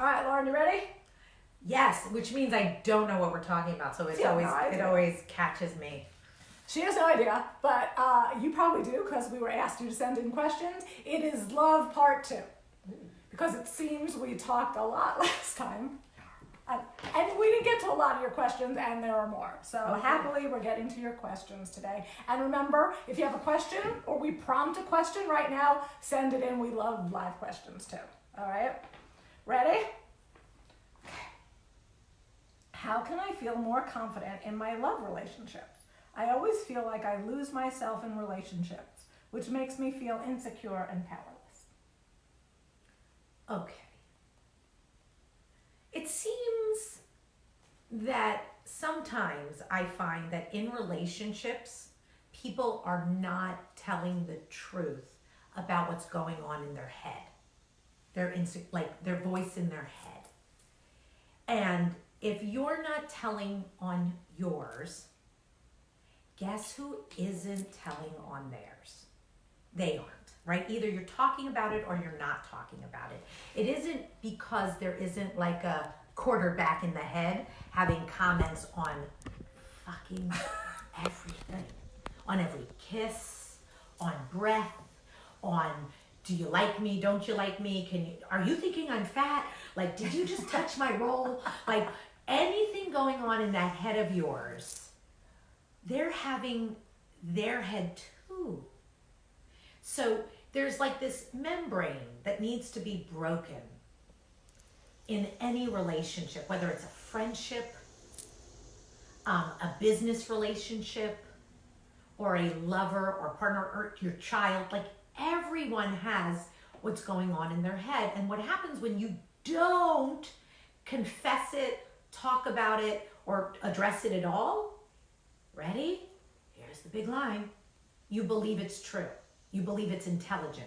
All right, Lauren, you ready? Yes, which means I don't know what we're talking about, so it always catches me. She has no idea, but you probably do because we were asked you to send in questions. It is love part 2 because it seems we talked a lot last time. And we didn't get to a lot of your questions, and there are more. So happily, we're getting to your questions today. And remember, if you have a question or we prompt a question right now, send it in. We love live questions too. All right? Ready? Okay. How can I feel more confident in my love relationships? I always feel like I lose myself in relationships, which makes me feel insecure and powerless. Okay. It seems that sometimes I find that in relationships, people are not telling the truth about what's going on in their head. Their voice in their head. And if you're not telling on yours, guess who isn't telling on theirs? They aren't. Right? Either you're talking about it or you're not talking about it. It isn't because there isn't like a quarterback in the head having comments on fucking everything. On every kiss, on breath, on do you like me, don't you like me, are you thinking I'm fat? Like, did you just touch my roll? Like, anything going on in that head of yours, they're having their head too. So there's like this membrane that needs to be broken in any relationship, whether it's a friendship, a business relationship, or a lover or partner or your child. Like everyone has what's going on in their head. And what happens when you don't confess it, talk about it, or address it at all? Ready? Here's the big line. You believe it's true. You believe it's intelligent.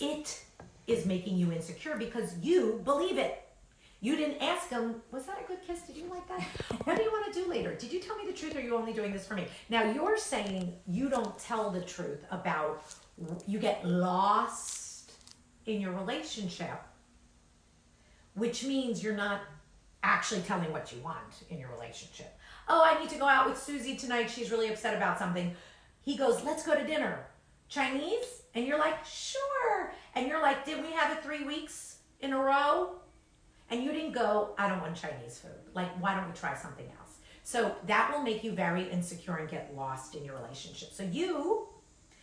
It is making you insecure because you believe it. You didn't ask him, was that a good kiss? Did you like that? What do you want to do later? Did you tell me the truth or are you only doing this for me? Now you're saying you don't tell the truth about, you get lost in your relationship, which means you're not actually telling what you want in your relationship. Oh, I need to go out with Susie tonight. She's really upset about something. He goes, let's go to dinner. Chinese? And you're like, sure. And you're like, didn't we have it 3 weeks in a row? And you didn't go, I don't want Chinese food. Like, why don't we try something else? So that will make you very insecure and get lost in your relationship. So you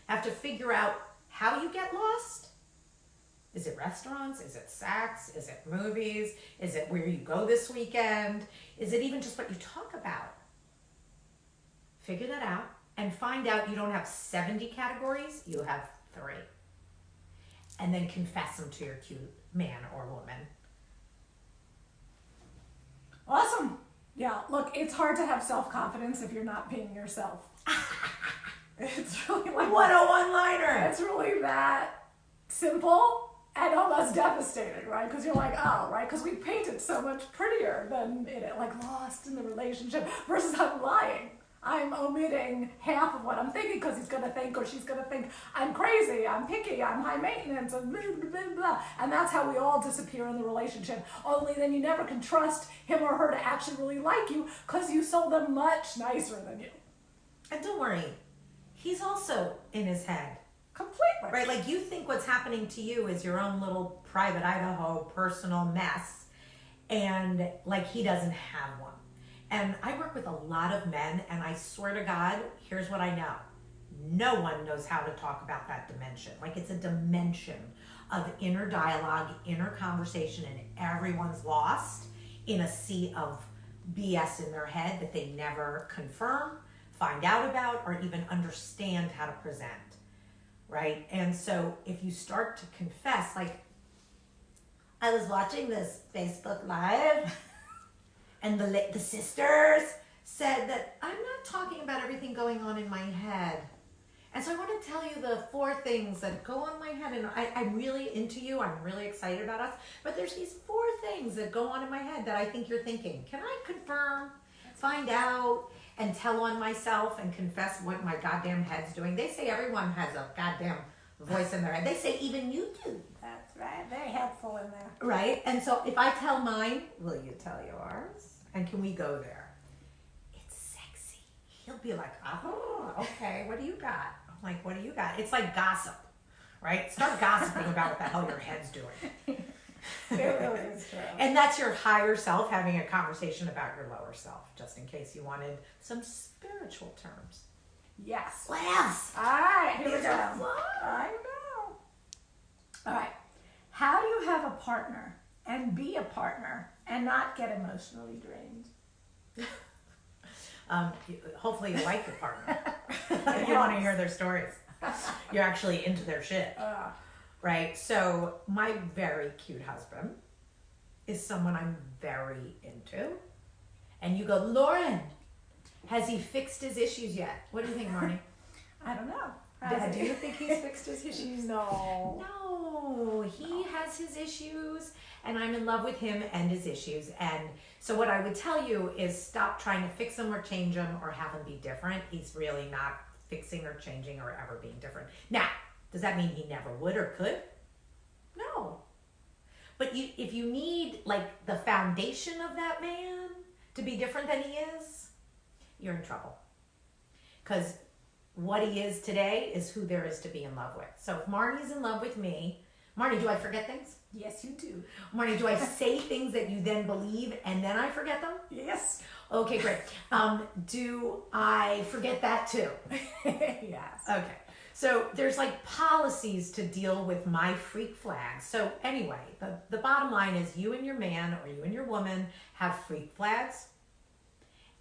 have to figure out how you get lost. Is it restaurants? Is it sex? Is it movies? Is it where you go this weekend? Is it even just what you talk about? Figure that out. And find out you don't have 70 categories, you have 3. And then confess them to your cute man or woman. Awesome. Yeah, look, it's hard to have self-confidence if you're not being yourself. It's really like... What a one-liner! It's really that simple and almost devastating, right? Because you're like, oh, right? Because we paint it so much prettier than it, like lost in the relationship versus I'm lying. I'm omitting half of what I'm thinking because he's going to think or she's going to think I'm crazy, I'm picky, I'm high maintenance, and blah, blah, blah, blah. And that's how we all disappear in the relationship. Only then you never can trust him or her to actually really like you because you sold them much nicer than you. And don't worry, he's also in his head. Completely. Right? Like you think what's happening to you is your own little private Idaho personal mess. And like he doesn't have one. And I work with a lot of men, and I swear to God, here's what I know. No one knows how to talk about that dimension. Like it's a dimension of inner dialogue, inner conversation, and everyone's lost in a sea of BS in their head that they never confirm, find out about, or even understand how to present, right? And so if you start to confess, like, I was watching this Facebook Live, and the sisters said that I'm not talking about everything going on in my head. And so I want to tell you the 4 things that go on in my head. And I'm really into you. I'm really excited about us. But there's these 4 things that go on in my head that I think you're thinking. Can I confirm, find out, and tell on myself and confess what my goddamn head's doing? They say everyone has a goddamn voice in their head. They say even you do. That's Right, very helpful in there. Right? And so if I tell mine, will you tell yours? And can we go there? It's sexy. He'll be like, oh, okay, what do you got? I'm like, what do you got? It's like gossip, right? Start gossiping about what the hell your head's doing. It really is true. And that's your higher self having a conversation about your lower self, just in case you wanted some spiritual terms. Yes. What else? All right, here we These go. are fun. I know. All right. How do you have a partner and be a partner and not get emotionally drained? Hopefully you like your partner. If you want to hear their stories. You're actually into their shit. Right? So my very cute husband is someone I'm very into. And you go, Lauren, has he fixed his issues yet? What do you think, Marnie? I don't know. Do you think he's fixed his issues? No. No, he has his issues, and I'm in love with him and his issues. And so what I would tell you is stop trying to fix him or change him or have him be different. He's really not fixing or changing or ever being different. Now, does that mean he never would or could? No. But if you need like the foundation of that man to be different than he is, you're in trouble. Because what he is today is who there is to be in love with. So if Marnie's in love with me, Marnie, do I forget things? Yes, you do. Marnie, do I say things that you then believe and then I forget them? Yes. Okay, great. Do I forget that too? Yes. Okay. So there's like policies to deal with my freak flags. So anyway, the bottom line is you and your man or you and your woman have freak flags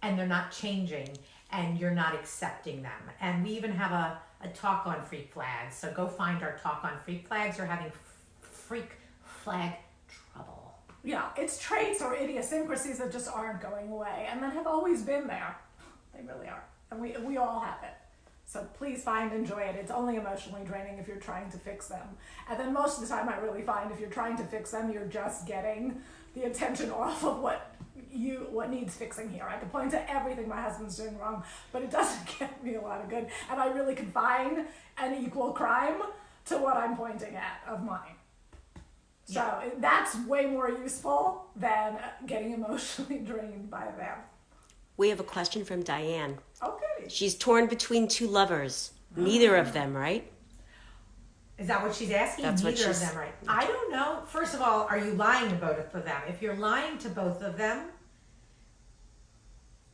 and they're not changing and you're not accepting them. And we even have a talk on freak flags. So go find our talk on freak flags. You're having freak flag trouble. Yeah, it's traits or idiosyncrasies that just aren't going away and that have always been there. They really are. And we all have it. So please enjoy it. It's only emotionally draining if you're trying to fix them. And then most of the time I really find if you're trying to fix them, you're just getting the attention off of what needs fixing here. I can point to everything my husband's doing wrong, but it doesn't get me a lot of good. And I really can find an equal crime to what I'm pointing at of mine. So that's way more useful than getting emotionally drained by them. We have a question from Diane. Okay. She's torn between two lovers. Neither of them, right? Is that what she's asking? That's what Neither of she's- them, right? I don't know. First of all, are you lying to both of them? If you're lying to both of them,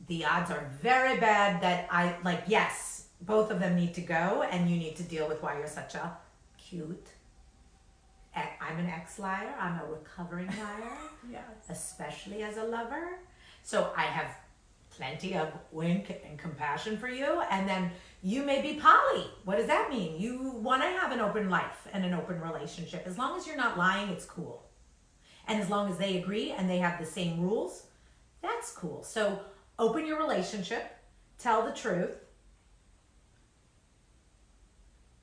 the odds are very bad that yes, both of them need to go and you need to deal with why you're such a cute. I'm an ex-liar. I'm a recovering liar. Yes. Especially as a lover. So I have plenty of wink and compassion for you. And then you may be poly. What does that mean? You want to have an open life and an open relationship. As long as you're not lying, it's cool. And as long as they agree and they have the same rules, that's cool. So open your relationship, tell the truth,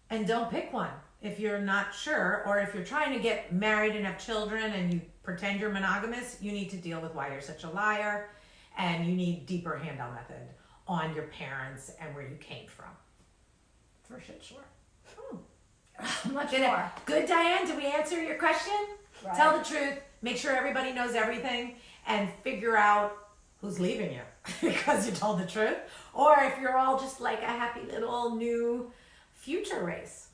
and don't pick one if you're not sure. Or if you're trying to get married and have children and you pretend you're monogamous, you need to deal with why you're such a liar. And you need deeper Handel method on your parents and where you came from. For shit, sure. Much Did more. Good, Diane. Did we answer your question? Right. Tell the truth. Make sure everybody knows everything, and figure out who's leaving you because you told the truth, or if you're all just like a happy little new future race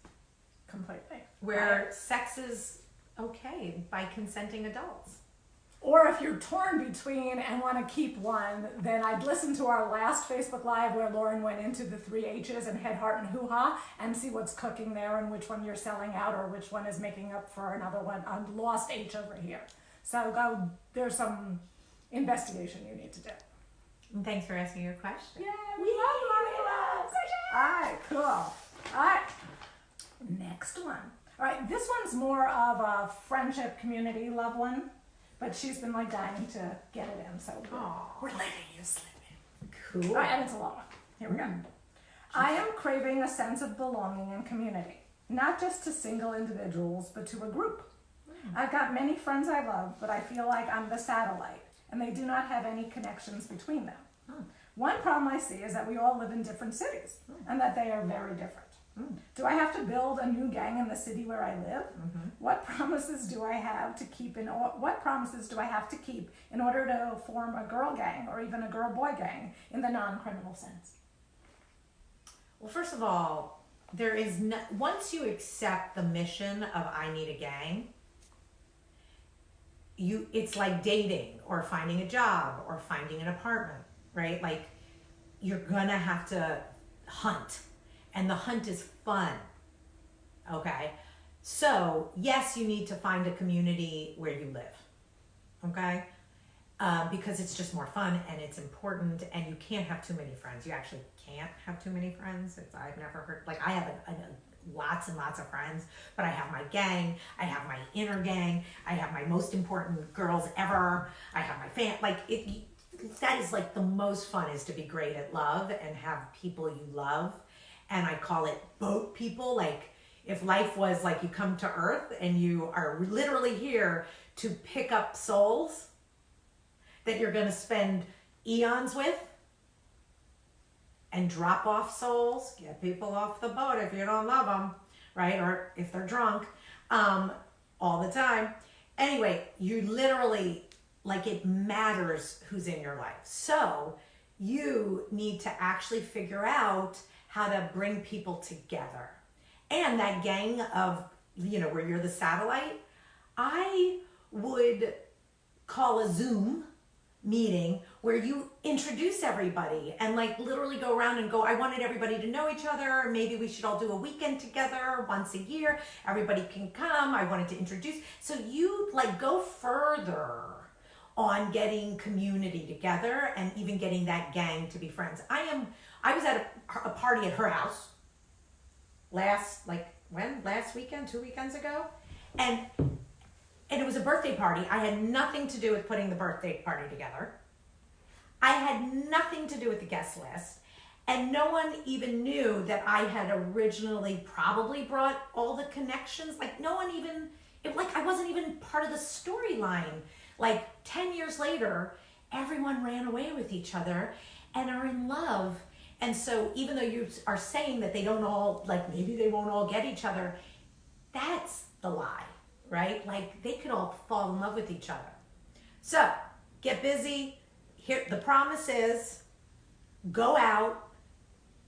Completely. where sex is okay by consenting adults. Or if you're torn between and want to keep one, then I'd listen to our last Facebook Live where Lauren went into the 3 H's and head, heart, and hoo-ha and see what's cooking there and which one you're selling out or which one is making up for another one, a lost H over here. So there's some investigation you need to do. And thanks for asking your question. Yeah, we love it. All right, cool. All right, next one. All right, this one's more of a friendship community love one. But she's been like dying to get it in, so we're letting you slip in. Cool. All right, and it's a long one. Here we go. I am craving a sense of belonging and community, not just to single individuals, but to a group. I've got many friends I love, but I feel like I'm the satellite, and they do not have any connections between them. One problem I see is that we all live in different cities, and that they are very different. Do I have to build a new gang in the city where I live? What promises do I have to keep in order to form a girl gang or even a girl-boy gang in the non-criminal sense? Well, first of all, there is no, once you accept the mission of I need a gang, it's like dating or finding a job or finding an apartment, right? Like you're gonna have to hunt, and the hunt is fun. Okay, so yes, you need to find a community where you live. Okay, because it's just more fun and it's important, and you can't have too many friends. You actually can't have too many friends. I've never heard, like I have lots and lots of friends, but I have my gang, I have my inner gang, I have my most important girls ever, I have my that is like the most fun, is to be great at love and have people you love. And I call it boat people. Like if life was like you come to Earth and you are literally here to pick up souls that you're going to spend eons with, and drop off souls, get people off the boat if you don't love them, right? Or if they're drunk, all the time. Anyway, you literally, like, it matters who's in your life. So you need to actually figure out how to bring people together. And that gang of, where you're the satellite, I would call a Zoom meeting where you introduce everybody and like literally go around and go, I wanted everybody to know each other. Maybe we should all do a weekend together once a year. Everybody can come. I wanted to introduce. So you like go further on getting community together and even getting that gang to be friends. I was at a party at her house last weekend, 2 weekends ago. And it was a birthday party. I had nothing to do with putting the birthday party together. I had nothing to do with the guest list. And no one even knew that I had originally probably brought all the connections. Like no one even, I wasn't even part of the storyline. Like 10 years later, everyone ran away with each other and are in love. And so even though you are saying that they don't all, like maybe they won't all get each other, that's the lie. Right? Like they could all fall in love with each other. So get busy. Here, the promise is go out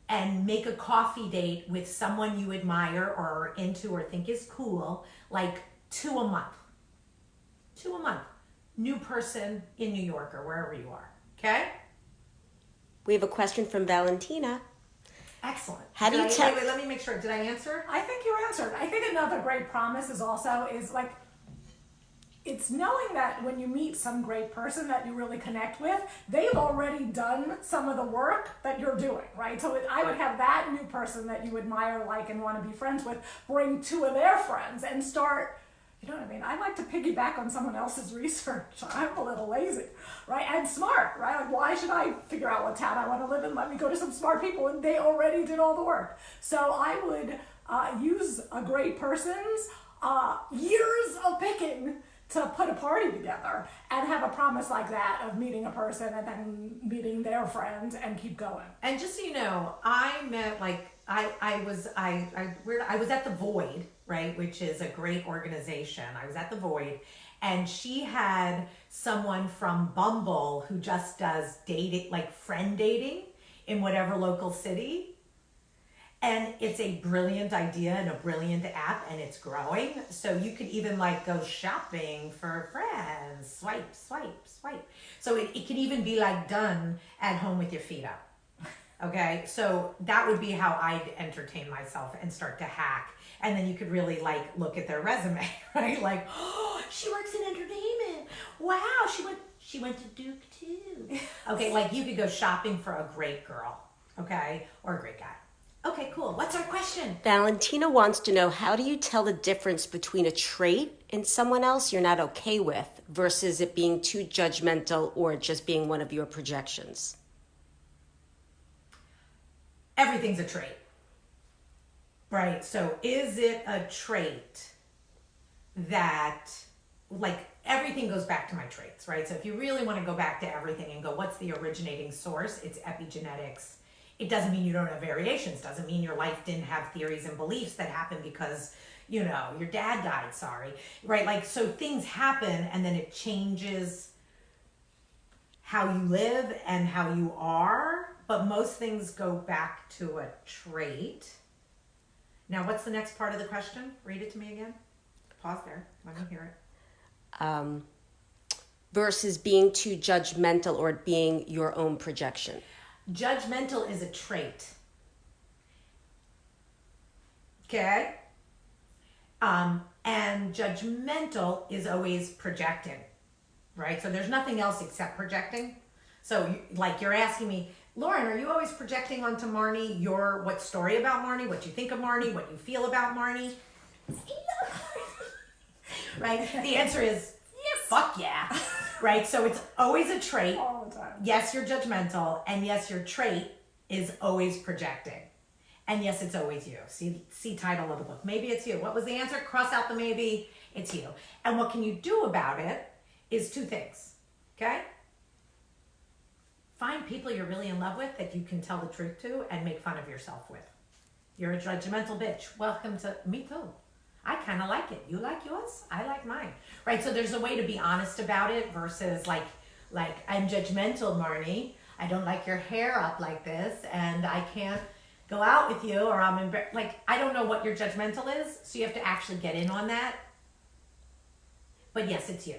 and make a coffee date with someone you admire or are into or think is cool, like 2 a month. 2 a month. New person in New York or wherever you are. Okay? We have a question from Valentina. Excellent. How do you tell? Wait, let me make sure. Did I answer? I think you answered. I think another great promise is like, it's knowing that when you meet some great person that you really connect with, they've already done some of the work that you're doing, right? So I would have that new person that you admire, like, and want to be friends with, bring 2 of their friends and start, you know what I mean? I like to piggyback on someone else's research. I'm a little lazy, right? And smart, right? Like, why should I figure out what town I want to live in? Let me go to some smart people, and they already did all the work. So I would use a great person's years of picking to put a party together and have a promise like that of meeting a person and then meeting their friend and keep going. And just so you know, I met I was at the Void, right, which is a great organization. I was at the Void, and she had someone from Bumble who just does dating, like friend dating in whatever local city. And it's a brilliant idea and a brilliant app, and it's growing. So you could even like go shopping for friends, swipe, swipe, swipe. So it could even be like done at home with your feet up. Okay, so that would be how I'd entertain myself and start to hack. And then you could really like look at their resume, right? Like, oh, she works in entertainment. Wow, she went to Duke too. Okay, like you could go shopping for a great girl, okay, or a great guy. Okay, cool. What's our question? Valentina wants to know, how do you tell the difference between a trait in someone else you're not okay with versus it being too judgmental or just being one of your projections? Everything's a trait, right? So is it a trait that, like, everything goes back to my traits, right? So if you really want to go back to everything and go, what's the originating source? It's epigenetics. It doesn't mean you don't have variations. Doesn't mean your life didn't have theories and beliefs that happened because, you know, your dad died, sorry. Right? Like, so things happen and then it changes how you live and how you are. But most things go back to a trait. Now, what's the next part of the question? Read it to me again. Pause there. Let me hear it. Versus being too judgmental or being your own projection. Judgmental is a trait. Okay? And judgmental is always projecting, right? So there's nothing else except projecting. So you're asking me, Lauren, are you always projecting onto Marnie what story about Marnie, what you think of Marnie, what you feel about Marnie? Right? The answer is, yes. Fuck yeah. Right? So it's always a trait. All the time. Yes, you're judgmental. And yes, your trait is always projecting. And yes, it's always you. See title of the book. Maybe it's you. What was the answer? Cross out the maybe. It's you. And what can you do about it is two things. Okay? Find people you're really in love with that you can tell the truth to and make fun of yourself with. You're a judgmental bitch. Welcome to me too. I kind of like it. You like yours? I like mine. Right? So there's a way to be honest about it versus like I'm judgmental, Marnie. I don't like your hair up like this and I can't go out with you or I'm embarrassed. Like, I don't know what your judgmental is. So you have to actually get in on that. But yes, it's you.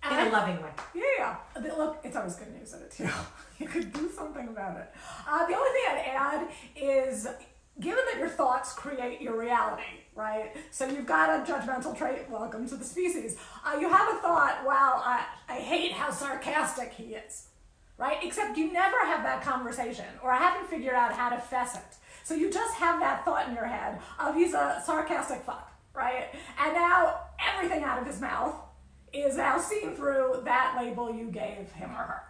In a loving way. Yeah. Look, it's always good news that it's you. You could do something about it. The only thing I'd add is, given that your thoughts create your reality, right? So you've got a judgmental trait, welcome to the species. You have a thought, wow, I hate how sarcastic he is, right? Except you never have that conversation, or I haven't figured out how to fess it. So you just have that thought in your head of he's a sarcastic fuck, right? And now everything out of his mouth is now seen through that label you gave him or her.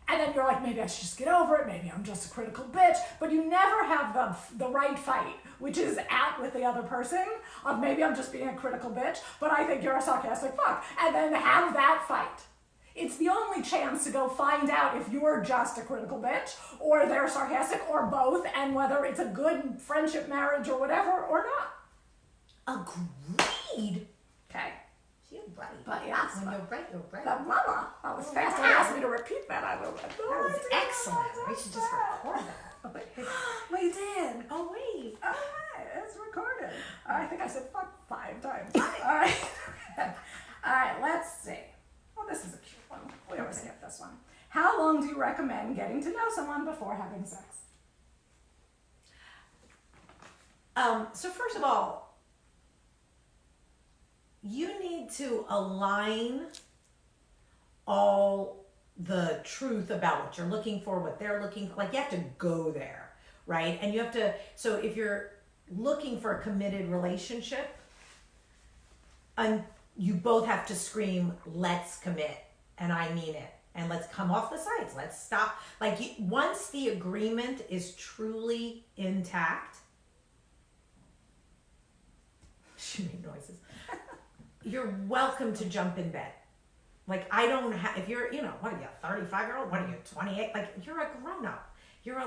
And then you're like, maybe I should just get over it, maybe I'm just a critical bitch, but you never have the right fight, which is out with the other person of maybe I'm just being a critical bitch, but I think you're a sarcastic fuck, and then have that fight. It's the only chance to go find out if you're just a critical bitch, or they're sarcastic, or both, and whether it's a good friendship, marriage, or whatever, or not. Agreed. Okay. You're right. But yes, when you're right, you're right. that mama, that was fast. They asked me to repeat that. I will. That was excellent. We should just record that. We did. Oh, wait. All right, it's recorded. I think I said fuck 5 times. All right. All right, let's see. Well, this is a cute one. We always get this one. How long do you recommend getting to know someone before having sex? So first of all, you need to align all the truth about what you're looking for, what they're looking for. Like, you have to go there, right? And you have to, so if you're looking for a committed relationship, and you both have to scream, let's commit, and I mean it, and let's come off the sides, let's stop. Like, once the agreement is truly intact, she made noises. You're welcome to jump in bed. Like, I don't have, if you're, what are you, a 35-year-old? What are you, 28? Like, you're a grown-up. You're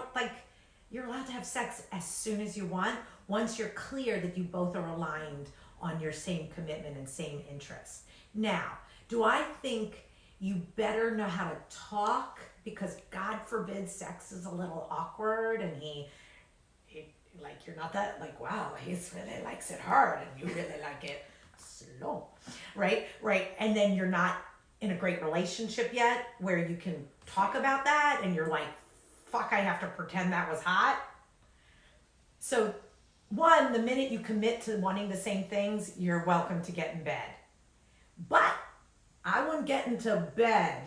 allowed to have sex as soon as you want, once you're clear that you both are aligned on your same commitment and same interests. Now, do I think you better know how to talk? Because God forbid sex is a little awkward and he like, you're not that, like, wow, he really likes it hard and you really like it slow, right? And then you're not in a great relationship yet where you can talk about that and you're like, fuck, I have to pretend that was hot. So one, the minute you commit to wanting the same things, you're welcome to get in bed. But I wouldn't get into bed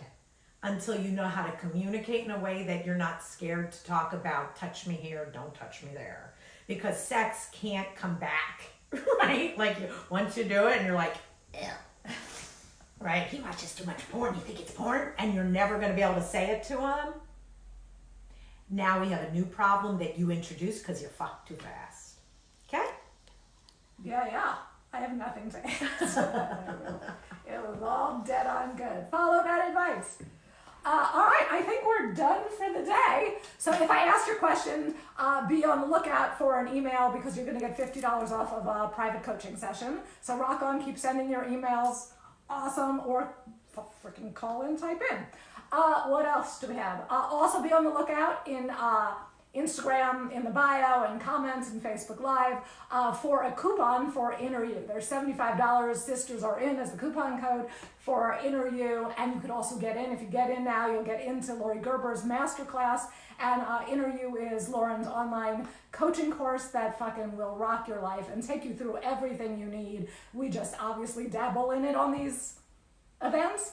until you know how to communicate in a way that you're not scared to talk about touch me here, don't touch me there. Because sex can't come back, right? Like, once you do it and you're like, ew. Right? He watches too much porn. You think it's porn? And you're never going to be able to say it to him. Now we have a new problem that you introduced because you're fucked too fast. Okay? Yeah. I have nothing to add. It was all dead on good. Follow that advice. All right, I think we're done for the day. So if I asked your question, be on the lookout for an email because you're going to get $50 off of a private coaching session. So rock on, keep sending your emails. Awesome, or freaking call in, type in. What else do we have? Also be on the lookout in Instagram in the bio and comments and Facebook Live for a coupon for interview. There's $75. Sisters are in as the coupon code for interview, and you could also get in. If you get in now, you'll get into Lori Gerber's masterclass. And interview is Lauren's online coaching course that fucking will rock your life and take you through everything you need. We just obviously dabble in it on these events.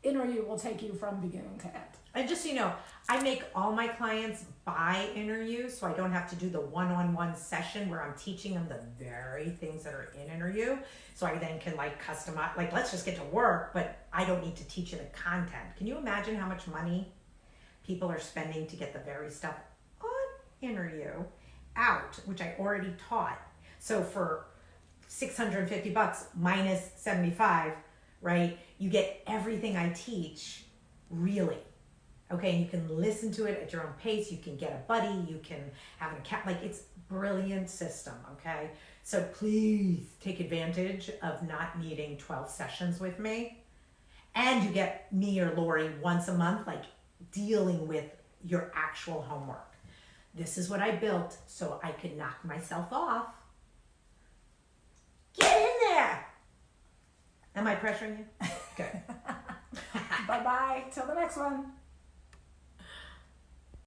Interview will take you from beginning to end. And just so you know, I make all my clients buy interview, so I don't have to do the one-on-one session where I'm teaching them the very things that are in interview. So I then can like customize, like let's just get to work, but I don't need to teach you the content. Can you imagine how much money people are spending to get the very stuff on interview out, which I already taught? So for $650 minus 75, right? You get everything I teach, really. Okay, and you can listen to it at your own pace. You can get a buddy. You can have an account. Like, it's a brilliant system, okay? So please take advantage of not needing 12 sessions with me. And you get me or Lori once a month, like dealing with your actual homework. This is what I built so I could knock myself off. Get in there. Am I pressuring you? Good. Bye-bye. Till the next one.